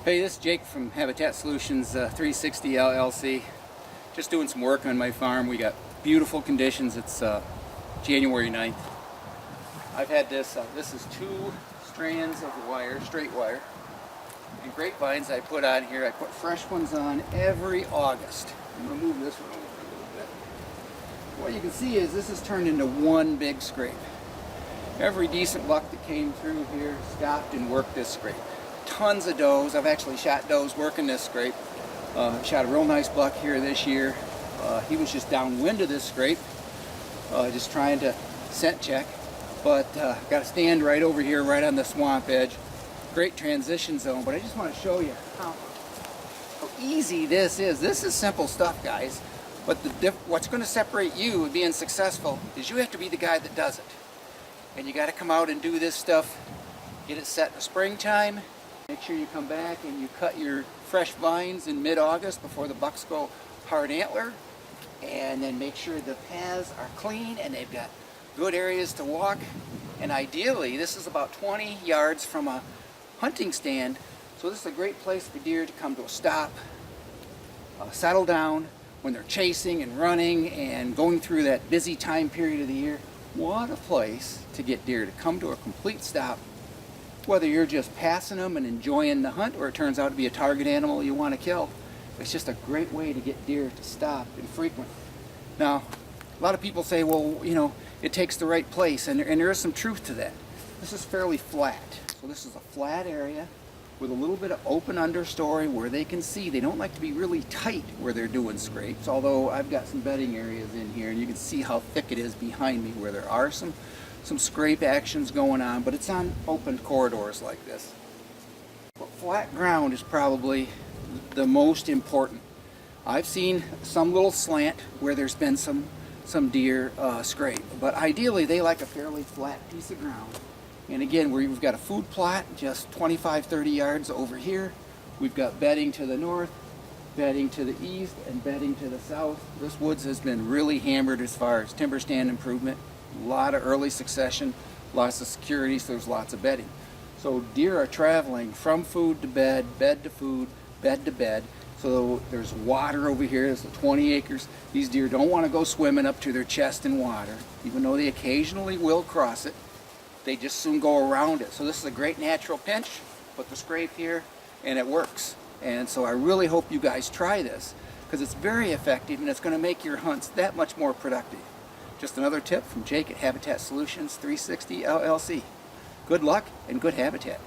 Hey, this is Jake from Habitat Solutions 360 LLC. Just doing some work on my farm. We got beautiful conditions. It's January 9th. I've had this is 2 strands of wire, straight wire. And grapevines I put on here. I put fresh ones on every August. I'm going to move this one over a little bit. What you can see is this has turned into one big scrape. Every decent buck that came through here stopped and worked this scrape. Tons of does. I've actually shot does working this scrape. Shot a real nice buck here this year. He was just downwind of this scrape, just trying to scent check. But got to stand right over here, right on the swamp edge. Great transition zone. But I just want to show you how easy this is. This is simple stuff, guys. But what's going to separate you with being successful is you have to be the guy that does it. And you got to come out and do this stuff. Get it set in the springtime. Make sure you come back and you cut your fresh vines in mid-August before the bucks go hard antler. And then make sure the paths are clean and they've got good areas to walk. And ideally, this is about 20 yards from a hunting stand. So this is a great place for deer to come to a stop, settle down when they're chasing and running and going through that busy time period of the year. What a place to get deer to come to a complete stop. Whether you're just passing them and enjoying the hunt or it turns out to be a target animal you want to kill, it's just a great way to get deer to stop and frequent. Now, a lot of people say, well, you know, it takes the right place, and there is some truth to that. This is fairly flat. So this is a flat area with a little bit of open understory where they can see. They don't like to be really tight where they're doing scrapes, although I've got some bedding areas in here, and you can see how thick it is behind me where there are some scrape actions going on, but it's on open corridors like this. But flat ground is probably the most important. I've seen some little slant where there's been some deer scrape, but ideally they like a fairly flat piece of ground. And again, we've got a food plot just 25-30 yards over here. We've got bedding to the north, bedding to the east, and bedding to the south. This woods has been really hammered as far as timber stand improvement. A lot of early succession, lots of security, so there's lots of bedding. So deer are traveling from food to bed to food, bed to bed. So there's water over here. There's 20 acres. These deer don't want to go swimming up to their chest in water, even though they occasionally will cross it. They just soon go around it. So this is a great natural pinch. Put the scrape here, and it works. And so I really hope you guys try this, because it's very effective and it's going to make your hunts that much more productive. Just another tip from Jake at Habitat Solutions 360 LLC. Good luck and good habitat.